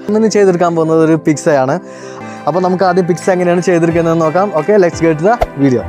ഇന്ന് ചെയ്തെടുക്കാൻ പോകുന്നത് ഒരു പിക്സയാണ്. അപ്പോൾ നമുക്ക് ആദ്യം പിക്സ എങ്ങനെയാണ് ചെയ്തെടുക്കുന്നതെന്ന് നോക്കാം. Okay, let's get the video.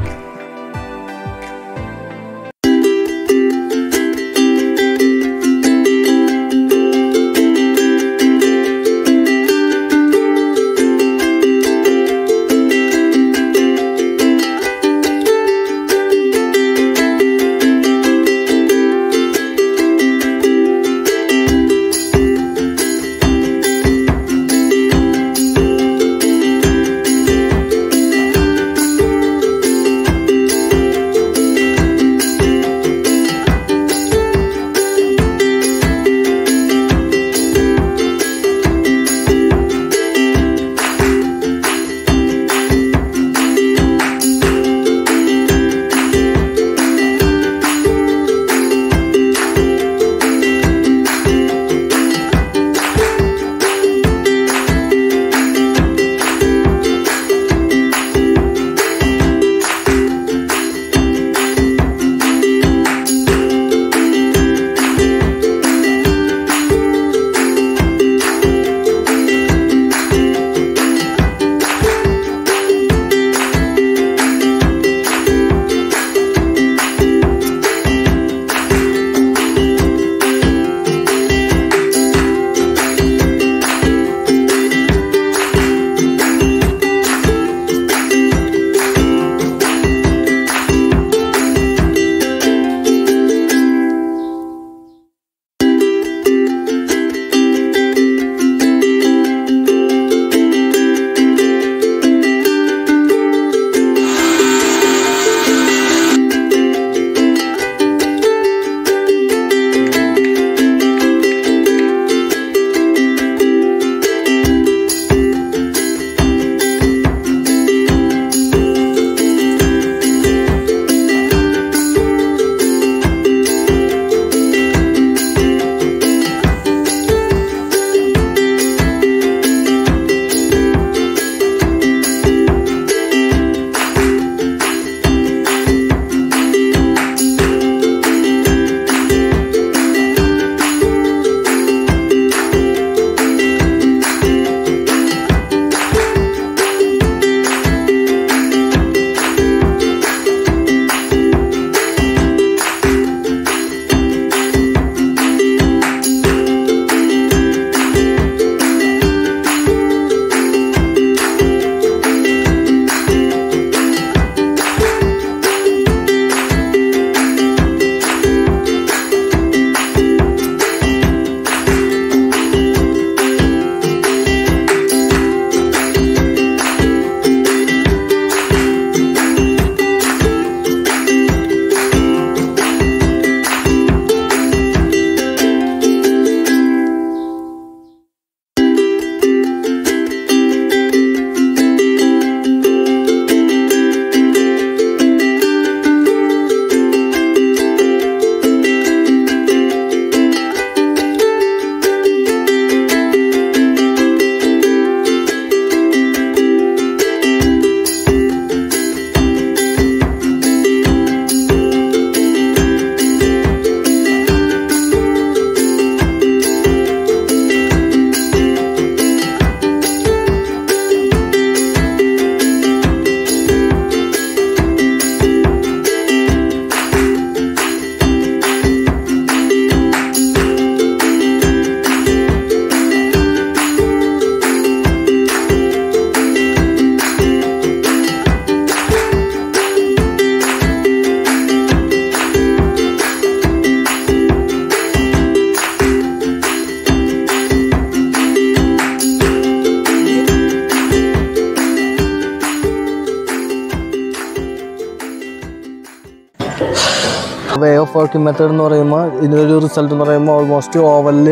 Way of working method എന്ന് പറയുമ്പോൾ ഇതിനൊരു റിസൾട്ട് എന്ന് പറയുമ്പോൾ ഓൾമോസ്റ്റ് ഓവനിൽ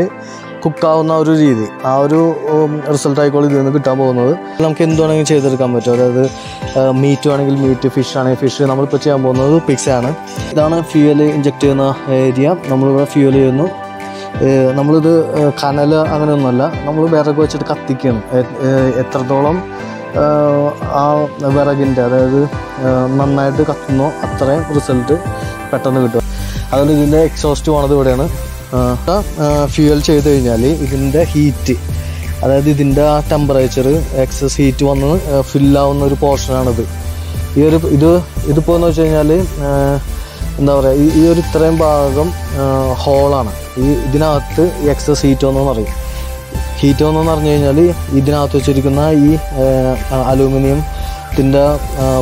കുക്കാവുന്ന ഒരു രീതി, ആ ഒരു റിസൾട്ട് ആയിക്കോളും ഇതിൽ നിന്ന് കിട്ടാൻ പോകുന്നത്. നമുക്ക് എന്ത് വേണമെങ്കിലും ചെയ്തെടുക്കാൻ പറ്റും. അതായത് മീറ്റ് വേണമെങ്കിൽ മീറ്റ്, ഫിഷ് ആണെങ്കിൽ ഫിഷ്. നമ്മളിപ്പോൾ ചെയ്യാൻ പോകുന്നത് പിക്സയാണ്. ഇതാണ് ഫ്യൂവൽ ഇഞ്ചെക്ട് ചെയ്യുന്ന ഏരിയ. നമ്മളിവിടെ ഫ്യൂവൽ ചെയ്യുന്നു. നമ്മളിത് കനൽ അങ്ങനെയൊന്നുമല്ല, നമ്മൾ വിറക് വെച്ചിട്ട് കത്തിക്കുകയാണ്. എത്രത്തോളം ആ വിറകിൻ്റെ അതായത് നന്നായിട്ട് കത്തുന്നോ അത്രയും റിസൾട്ട് പെട്ടെന്ന് കിട്ടും. അതുകൊണ്ട് ഇതിൻ്റെ എക്സോസ്റ്റ് പോണത് ഇവിടെയാണ്. ഫ്യൂവൽ ചെയ്ത് കഴിഞ്ഞാൽ ഇതിൻ്റെ ഹീറ്റ്, അതായത് ഇതിൻ്റെ ആ ടെമ്പറേച്ചർ എക്സസ് ഹീറ്റ് വന്ന് ഫില്ലാവുന്ന ഒരു പോർഷനാണിത്. ഇതിപ്പോൾ എന്ന് വെച്ച് കഴിഞ്ഞാൽ എന്താ പറയുക, ഈ ഒരു ഇത്രയും ഭാഗം ഹോളാണ്. ഇതിനകത്ത് എക്സസ് ഹീറ്റ് വന്നെന്ന് പറയും. ഹീറ്റ് വന്നെന്ന് പറഞ്ഞു കഴിഞ്ഞാൽ ഇതിനകത്ത് വെച്ചിരിക്കുന്ന ഈ അലൂമിനിയത്തിൻ്റെ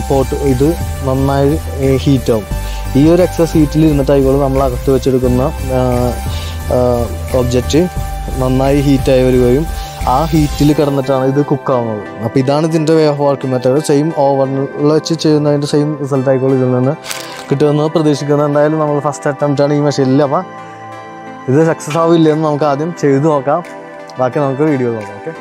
പോട്ട് ഇത് നന്നായി ഹീറ്റാവും. ഈ ഒരു എക്സസ് ഹീറ്റിൽ ഇരുന്നിട്ടായിക്കോളും നമ്മൾ അകത്ത് വെച്ചെടുക്കുന്ന ഒബ്ജക്റ്റ് നന്നായി ഹീറ്റായി വരികയും ആ ഹീറ്റിൽ കിടന്നിട്ടാണ് ഇത് കുക്കാവുന്നത്. അപ്പോൾ ഇതാണ് ഇതിൻ്റെ way of working method. Same ഓവനിൽ വെച്ച് ചെയ്യുന്നതിൻ്റെ സെയിം റിസൾട്ട് ആയിക്കോളും ഇതിൽ നിന്ന് കിട്ടുമെന്ന് പ്രതീക്ഷിക്കുന്നത്. എന്തായാലും നമ്മൾ ഫസ്റ്റ് അറ്റംപ്റ്റാണ് ഈ മെഷീനിൽ. അപ്പോൾ ഇത് സക്സസ് ആവില്ലെന്ന് നമുക്ക് ആദ്യം ചെയ്ത് നോക്കാം, ബാക്കി നമുക്ക് വീഡിയോ നോക്കാം. ഓക്കെ.